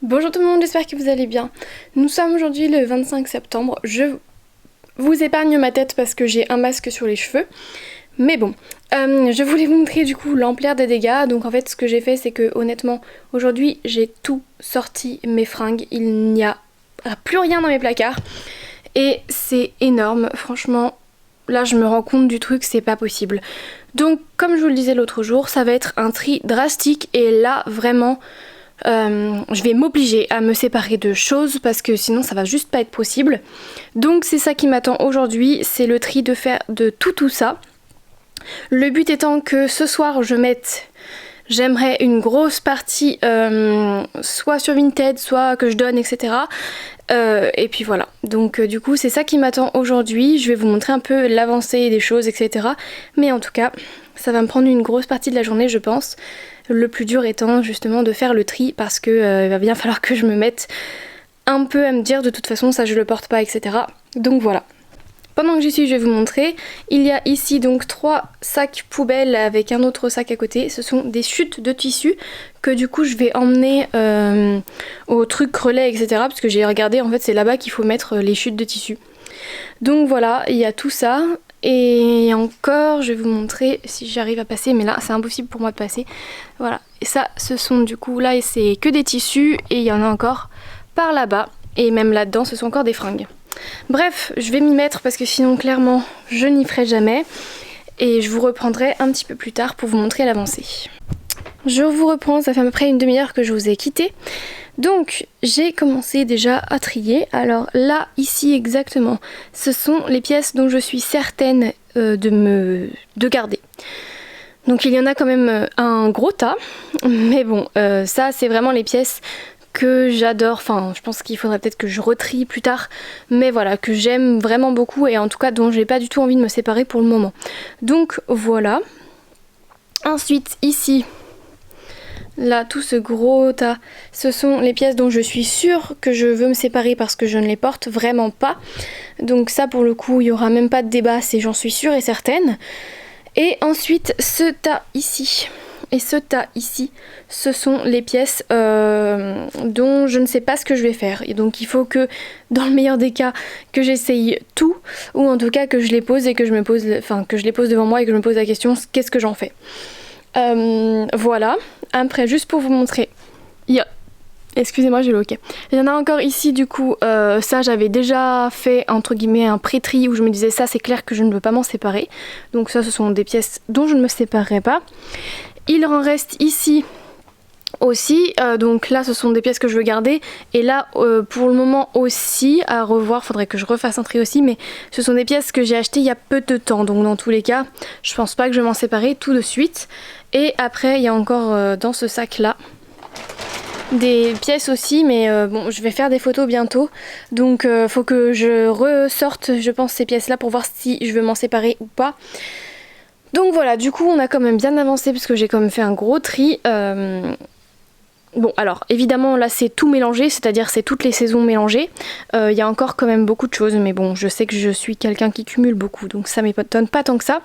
Bonjour tout le monde, j'espère que vous allez bien. Nous sommes aujourd'hui le 25 septembre. Je vous épargne ma tête parce que j'ai un masque sur les cheveux. Mais bon, je voulais vous montrer du coup l'ampleur des dégâts. Donc en fait ce que j'ai fait c'est que honnêtement aujourd'hui j'ai tout sorti mes fringues. Il n'y a plus rien dans mes placards. Et c'est énorme, franchement. Là je me rends compte du truc, c'est pas possible. Donc comme je vous le disais l'autre jour, ça va être un tri drastique. Et là vraiment... je vais m'obliger à me séparer de choses parce que sinon ça va juste pas être possible. Donc c'est ça qui m'attend aujourd'hui, c'est le tri de faire de tout ça. Le but étant que ce soir j'aimerais une grosse partie soit sur Vinted, soit que je donne, etc. Et puis voilà, donc du coup c'est ça qui m'attend aujourd'hui. Je vais vous montrer un peu l'avancée des choses, etc. Mais en tout cas ça va me prendre une grosse partie de la journée je pense. Le plus dur étant justement de faire le tri parce que il va bien falloir que je me mette un peu à me dire de toute façon ça je le porte pas, etc. Donc voilà. Pendant que j'y suis, je vais vous montrer. Il y a ici donc 3 sacs poubelles avec un autre sac à côté. Ce sont des chutes de tissu que du coup je vais emmener au truc relais, etc. Parce que j'ai regardé, en fait c'est là-bas qu'il faut mettre les chutes de tissu. Donc voilà, il y a tout ça. Et encore, je vais vous montrer si j'arrive à passer, mais là c'est impossible pour moi de passer. Voilà, et ça ce sont du coup là c'est que des tissus et il y en a encore par là-bas. Et même là-dedans ce sont encore des fringues. Bref, je vais m'y mettre parce que sinon clairement je n'y ferai jamais. Et je vous reprendrai un petit peu plus tard pour vous montrer l'avancée. Je vous reprends, ça fait à peu près une demi-heure que je vous ai quitté. Donc j'ai commencé déjà à trier. Alors là, ici exactement, ce sont les pièces dont je suis certaine de garder. Donc il y en a quand même un gros tas. Mais bon, ça c'est vraiment les pièces que j'adore, enfin je pense qu'il faudrait peut-être que je retrie plus tard, mais voilà, que j'aime vraiment beaucoup et en tout cas dont j'ai pas du tout envie de me séparer pour le moment. Donc voilà. Ensuite ici, là tout ce gros tas, ce sont les pièces dont je suis sûre que je veux me séparer parce que je ne les porte vraiment pas. Donc ça pour le coup il n'y aura même pas de débat, c'est j'en suis sûre et certaine. Et ensuite ce tas ici. Et ce tas ici, ce sont les pièces dont je ne sais pas ce que je vais faire. Et donc il faut que, dans le meilleur des cas, que j'essaye tout, ou en tout cas que je les pose et que je me pose, enfin que je les pose devant moi et que je me pose la question, qu'est-ce que j'en fais. Voilà. Après, juste pour vous montrer, excusez-moi, j'ai le hoquet. Il y en a encore ici du coup, ça j'avais déjà fait entre guillemets un pré-tri où je me disais ça c'est clair que je ne veux pas m'en séparer. Donc ça ce sont des pièces dont je ne me séparerai pas. Il en reste ici aussi, donc là ce sont des pièces que je veux garder et là pour le moment aussi à revoir, faudrait que je refasse un tri aussi, mais ce sont des pièces que j'ai achetées il y a peu de temps, donc dans tous les cas je pense pas que je vais m'en séparer tout de suite. Et après il y a encore dans ce sac là des pièces aussi, mais bon je vais faire des photos bientôt, donc faut que je ressorte je pense ces pièces là pour voir si je veux m'en séparer ou pas. Donc voilà, du coup on a quand même bien avancé parce que j'ai quand même fait un gros tri. Bon alors évidemment là c'est tout mélangé, c'est-à-dire c'est toutes les saisons mélangées. Il y a encore quand même beaucoup de choses, mais bon je sais que je suis quelqu'un qui cumule beaucoup, donc ça m'étonne pas tant que ça.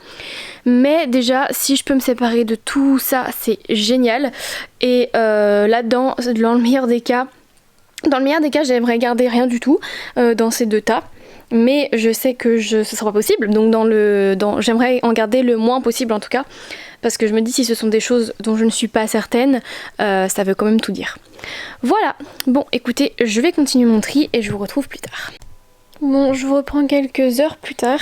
Mais déjà si je peux me séparer de tout ça c'est génial. Et là-dedans, dans le meilleur des cas, j'aimerais garder rien du tout dans ces deux tas. Mais je sais que ce sera pas possible, donc j'aimerais en garder le moins possible en tout cas, parce que je me dis si ce sont des choses dont je ne suis pas certaine, ça veut quand même tout dire. Voilà, bon écoutez, je vais continuer mon tri et je vous retrouve plus tard. Bon, je vous reprends quelques heures plus tard.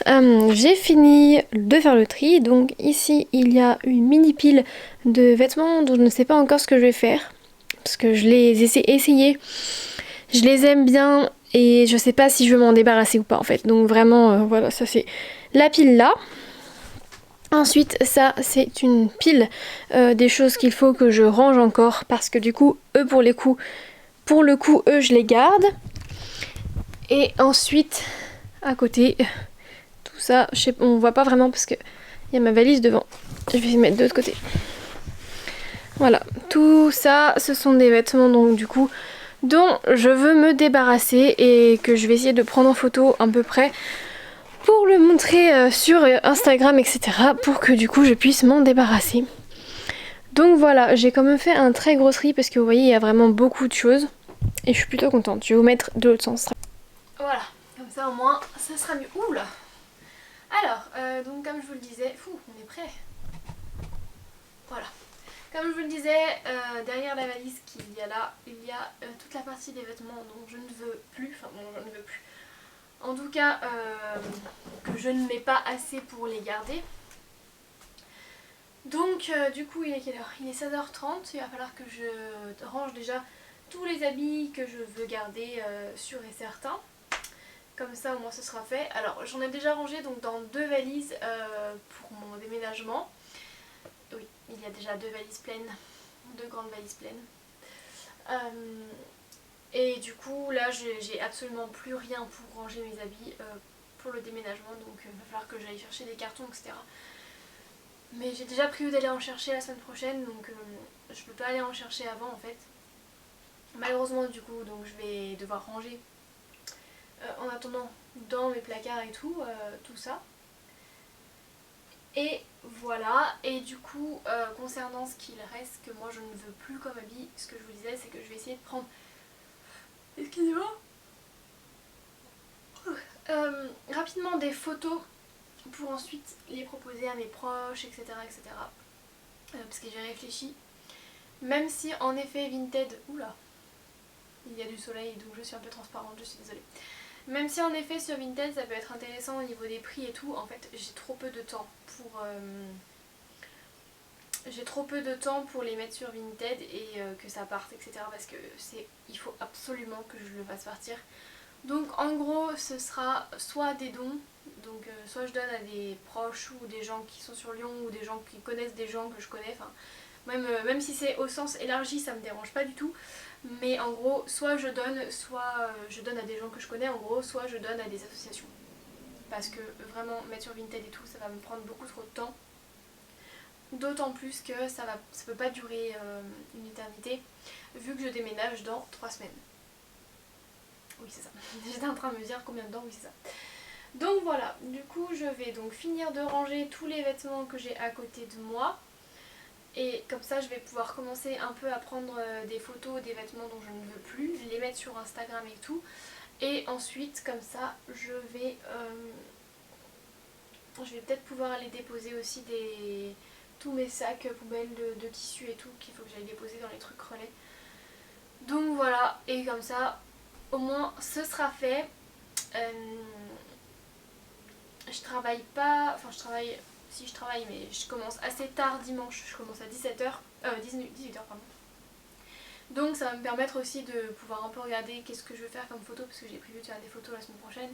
J'ai fini de faire le tri, donc ici il y a une mini pile de vêtements dont je ne sais pas encore ce que je vais faire, parce que je les ai essayés, je les aime bien. Et je sais pas si je veux m'en débarrasser ou pas en fait. Donc vraiment, voilà, ça c'est la pile là. Ensuite, ça c'est une pile des choses qu'il faut que je range encore. Parce que du coup, pour le coup, je les garde. Et ensuite, à côté, tout ça, on voit pas vraiment parce qu'il y a ma valise devant. Je vais mettre de l'autre côté. Voilà, tout ça, ce sont des vêtements donc du coup... dont je veux me débarrasser et que je vais essayer de prendre en photo à peu près pour le montrer sur Instagram, etc. pour que du coup je puisse m'en débarrasser. Donc voilà, j'ai quand même fait un très gros tri parce que vous voyez il y a vraiment beaucoup de choses et je suis plutôt contente. Je vais vous mettre de l'autre sens. Voilà, comme ça au moins ça sera mieux. Ouh là. Alors, donc comme je vous le disais, fou, on est prêt. Voilà. Comme je vous le disais, derrière la valise qu'il y a là, il y a toute la partie des vêtements dont je ne veux plus, enfin bon je ne veux plus. En tout cas, que je ne mets pas assez pour les garder. Donc du coup il est quelle heure? Il est 16h30, il va falloir que je range déjà tous les habits que je veux garder sûrs et certains. Comme ça au moins ce sera fait. Alors j'en ai déjà rangé donc dans 2 valises pour mon déménagement. Oui, il y a déjà 2 valises pleines, 2 grandes valises pleines. Et du coup là j'ai absolument plus rien pour ranger mes habits pour le déménagement. Donc il va falloir que j'aille chercher des cartons etc. Mais j'ai déjà prévu d'aller en chercher la semaine prochaine donc je peux pas aller en chercher avant en fait. Malheureusement du coup donc je vais devoir ranger en attendant dans mes placards et tout, tout ça. Et voilà, et du coup concernant ce qu'il reste que moi je ne veux plus comme habit, ce que je vous disais c'est que je vais essayer de prendre, excusez-moi, rapidement des photos pour ensuite les proposer à mes proches etc. etc. Parce que j'ai réfléchi, même si en effet Vinted, oula, il y a du soleil donc je suis un peu transparente, je suis désolée. Même si en effet sur Vinted ça peut être intéressant au niveau des prix et tout, en fait j'ai trop peu de temps pour les mettre sur Vinted et que ça parte etc. parce que il faut absolument que je le fasse partir. Donc en gros ce sera soit des dons, donc soit je donne à des proches ou des gens qui sont sur Lyon ou des gens qui connaissent des gens que je connais, enfin même si c'est au sens élargi ça me dérange pas du tout. Mais en gros, soit je donne à des gens que je connais, en gros, soit je donne à des associations. Parce que vraiment, mettre sur Vinted et tout, ça va me prendre beaucoup trop de temps. D'autant plus que ça peut pas durer une éternité, vu que je déménage dans 3 semaines. Oui, c'est ça. J'étais en train de me dire combien de temps, oui, c'est ça. Donc voilà, du coup, je vais donc finir de ranger tous les vêtements que j'ai à côté de moi. Et comme ça je vais pouvoir commencer un peu à prendre des photos des vêtements dont je ne veux plus, les mettre sur Instagram et tout. Et ensuite comme ça je vais peut-être pouvoir aller déposer aussi tous mes sacs poubelles de tissu et tout qu'il faut que j'aille déposer dans les trucs relais. Donc voilà, et comme ça au moins ce sera fait. Je travaille pas, enfin je travaille... Si je travaille mais je commence assez tard dimanche, je commence à 18h pardon. Donc ça va me permettre aussi de pouvoir un peu regarder qu'est-ce que je veux faire comme photo parce que j'ai prévu de faire des photos la semaine prochaine.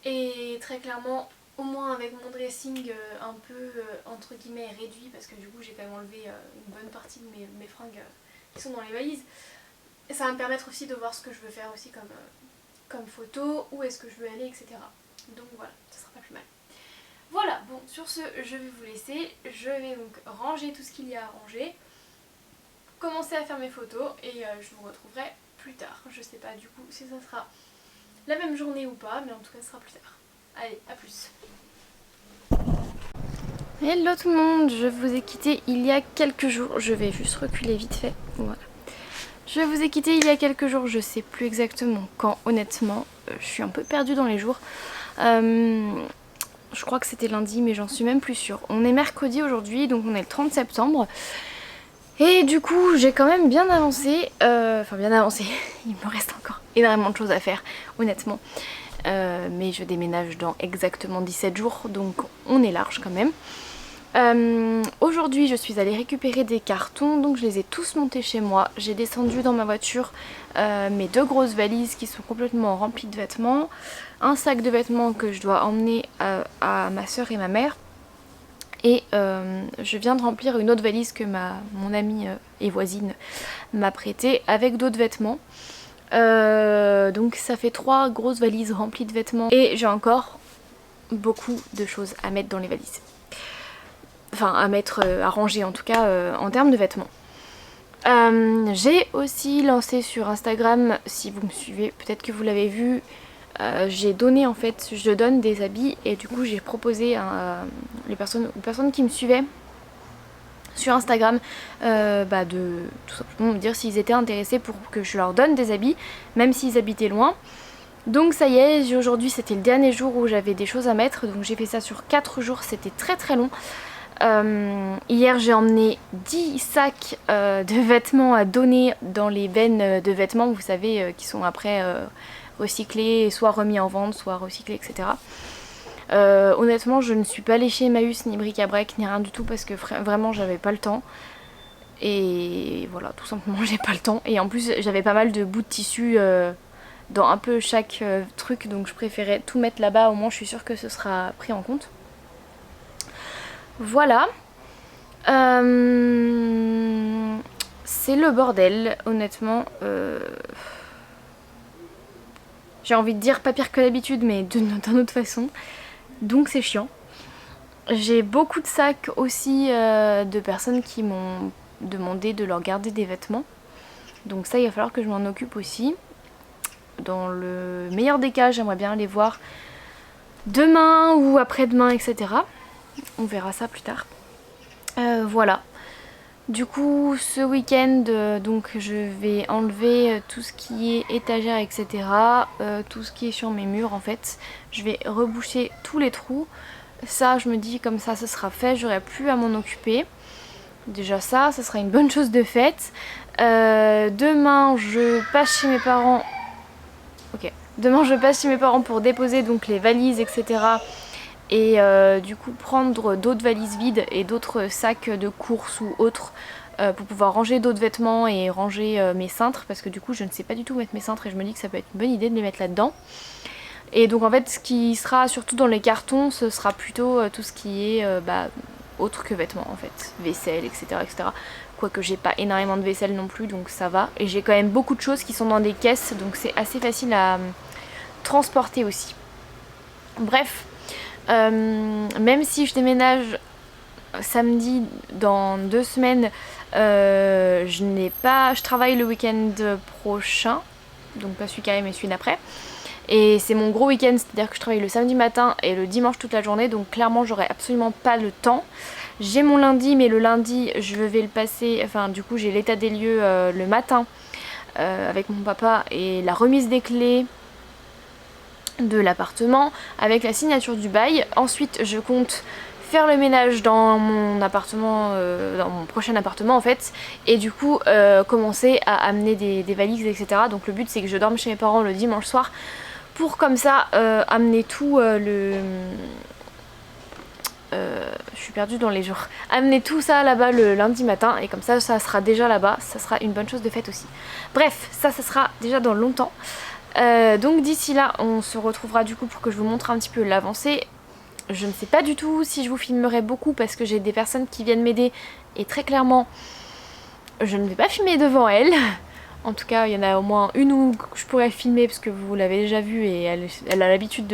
Et très clairement, au moins avec mon dressing un peu entre guillemets réduit parce que du coup j'ai quand même enlevé une bonne partie de mes fringues qui sont dans les valises. Et ça va me permettre aussi de voir ce que je veux faire aussi comme photo, où est-ce que je veux aller etc. Donc voilà, ça sera pas plus mal. Voilà, bon sur ce je vais vous laisser, je vais donc ranger tout ce qu'il y a à ranger, commencer à faire mes photos et je vous retrouverai plus tard. Je sais pas du coup si ça sera la même journée ou pas, mais en tout cas ce sera plus tard. Allez, à plus. Hello tout le monde, je vous ai quitté il y a quelques jours, je vais juste reculer vite fait, voilà. Je vous ai quitté il y a quelques jours, je sais plus exactement quand honnêtement, je suis un peu perdue dans les jours. Je crois que c'était lundi mais j'en suis même plus sûre. On est mercredi aujourd'hui donc on est le 30 septembre. Et du coup j'ai quand même bien avancé. Enfin bien avancé. Il me reste encore énormément de choses à faire honnêtement. Mais je déménage dans exactement 17 jours donc on est large quand même. Aujourd'hui je suis allée récupérer des cartons donc je les ai tous montés chez moi. J'ai descendu dans ma voiture mes 2 grosses valises qui sont complètement remplies de vêtements, un sac de vêtements que je dois emmener à ma soeur et ma mère et je viens de remplir une autre valise que mon amie et voisine m'a prêtée avec d'autres vêtements. Donc ça fait 3 grosses valises remplies de vêtements et j'ai encore beaucoup de choses à mettre dans les valises. Enfin à ranger en tout cas en termes de vêtements. J'ai aussi lancé sur Instagram, si vous me suivez, peut-être que vous l'avez vu, j'ai donné en fait, je donne des habits et du coup j'ai proposé aux personnes qui me suivaient sur Instagram de tout simplement me dire s'ils étaient intéressés pour que je leur donne des habits, même s'ils habitaient loin. Donc ça y est, aujourd'hui c'était le dernier jour où j'avais des choses à mettre, donc j'ai fait ça sur 4 jours, c'était très très long. Hier j'ai emmené 10 sacs de vêtements à donner dans les bennes de vêtements, vous savez, qui sont après recyclés, soit remis en vente, soit recyclés, etc. Honnêtement je ne suis pas allée chez Emmaüs ni Bric-à-Brac ni rien du tout parce que vraiment j'avais pas le temps. Et voilà, tout simplement j'ai pas le temps. Et en plus j'avais pas mal de bouts de tissu dans un peu chaque truc, donc je préférais tout mettre là-bas, au moins je suis sûre que ce sera pris en compte. Voilà. C'est le bordel, honnêtement. J'ai envie de dire pas pire que d'habitude, mais d'une autre façon. Donc c'est chiant. J'ai beaucoup de sacs aussi de personnes qui m'ont demandé de leur garder des vêtements. Donc ça, il va falloir que je m'en occupe aussi. Dans le meilleur des cas, j'aimerais bien les voir demain ou après-demain, etc. On verra ça plus tard. Voilà. Du coup, ce week-end, donc je vais enlever tout ce qui est étagère, etc. Tout ce qui est sur mes murs en fait. Je vais reboucher tous les trous. Ça, je me dis comme ça, ce sera fait. J'aurai plus à m'en occuper. Déjà ça sera une bonne chose de faite. Demain, je passe chez mes parents. Ok. Demain, je passe chez mes parents pour déposer donc les valises, etc. Et du coup prendre d'autres valises vides et d'autres sacs de course ou autres pour pouvoir ranger d'autres vêtements et ranger mes cintres, parce que du coup je ne sais pas du tout mettre mes cintres et je me dis que ça peut être une bonne idée de les mettre là-dedans. Et donc en fait ce qui sera surtout dans les cartons, ce sera plutôt tout ce qui est autre que vêtements en fait, vaisselle, etc. etc. Quoique j'ai pas énormément de vaisselle non plus, donc ça va. Et j'ai quand même beaucoup de choses qui sont dans des caisses, donc c'est assez facile à transporter aussi. Bref. Même si je déménage samedi dans 2 semaines, je travaille le week-end prochain, donc pas celui qui arrive mais celui d'après. Et c'est mon gros week-end, c'est-à-dire que je travaille le samedi matin et le dimanche toute la journée, donc clairement j'aurai absolument pas le temps. J'ai mon lundi, mais le lundi je vais le passer, enfin du coup j'ai l'état des lieux le matin avec mon papa et la remise des clés de l'appartement avec la signature du bail. Ensuite je compte faire le ménage dans mon appartement, dans mon prochain appartement en fait, et du coup commencer à amener des valises, etc. Donc le but c'est que je dorme chez mes parents le dimanche soir pour comme ça amener tout je suis perdue dans les jours, amener tout ça là-bas le lundi matin, et comme ça sera déjà là-bas, ça sera une bonne chose de faite aussi. Bref, ça sera déjà dans longtemps. Donc d'ici là on se retrouvera du coup pour que je vous montre un petit peu l'avancée. Je ne sais pas du tout si je vous filmerai beaucoup parce que j'ai des personnes qui viennent m'aider et très clairement je ne vais pas filmer devant elles. En tout cas il y en a au moins une où je pourrais filmer parce que vous l'avez déjà vu et elle a l'habitude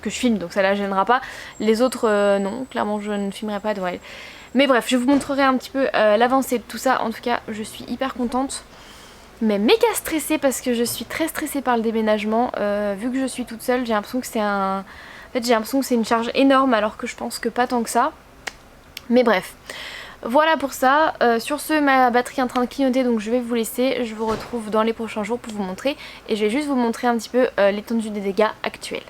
que je filme, donc ça la gênera pas. Les autres non, clairement je ne filmerai pas devant elles. Mais bref, je vous montrerai un petit peu l'avancée de tout ça. En tout cas je suis hyper contente, mais méga stressée parce que je suis très stressée par le déménagement. Vu que je suis toute seule, j'ai l'impression que c'est j'ai l'impression que c'est une charge énorme alors que je pense que pas tant que ça. Mais bref, voilà pour ça. Sur ce, ma batterie est en train de clignoter, donc je vais vous laisser. Je vous retrouve dans les prochains jours pour vous montrer. Et je vais juste vous montrer un petit peu l'étendue des dégâts actuels.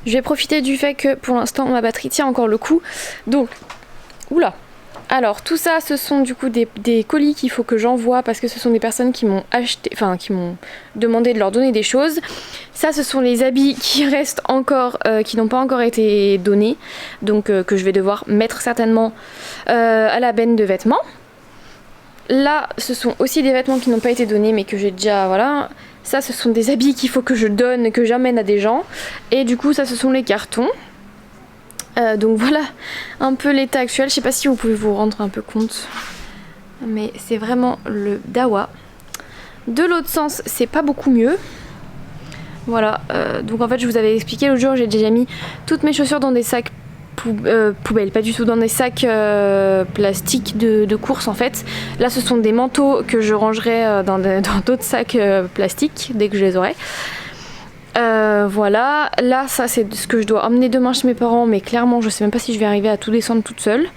Je vais profiter du fait que pour l'instant ma batterie tient encore le coup. Donc, oula! Alors tout ça ce sont du coup des colis qu'il faut que j'envoie parce que ce sont des personnes qui m'ont acheté, enfin qui m'ont demandé de leur donner des choses. Ça ce sont les habits qui restent encore, qui n'ont pas encore été donnés, donc que je vais devoir mettre certainement à la benne de vêtements. Là ce sont aussi des vêtements qui n'ont pas été donnés mais que j'ai déjà, voilà. Ça ce sont des habits qu'il faut que je donne, que j'amène à des gens. Et du coup ça ce sont les cartons. Donc voilà un peu l'état actuel, je sais pas si vous pouvez vous rendre un peu compte, mais c'est vraiment le dawa. De l'autre sens c'est pas beaucoup mieux. Voilà, donc en fait je vous avais expliqué l'autre jour, j'ai déjà mis toutes mes chaussures dans des sacs poubelles, pas du tout dans des sacs plastiques de course en fait. Là ce sont des manteaux que je rangerai dans d'autres sacs plastiques dès que je les aurai. Voilà, là ça c'est ce que je dois emmener demain chez mes parents, mais clairement je sais même pas si je vais arriver à tout descendre toute seule.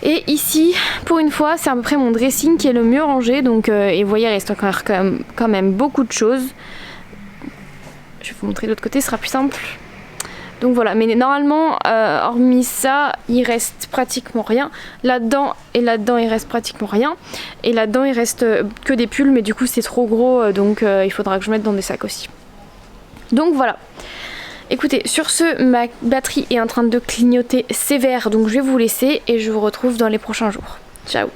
Et ici, pour une fois, c'est à peu près mon dressing qui est le mieux rangé. Donc, et vous voyez, il reste encore quand même beaucoup de choses. Je vais vous montrer de l'autre côté, ce sera plus simple. Donc voilà, mais normalement, hormis ça, il reste pratiquement rien. Là-dedans et là-dedans, il reste pratiquement rien. Et là-dedans, il reste que des pulls, mais du coup, c'est trop gros, donc il faudra que je mette dans des sacs aussi. Donc voilà. Écoutez, sur ce, ma batterie est en train de clignoter sévère, donc je vais vous laisser et je vous retrouve dans les prochains jours. Ciao!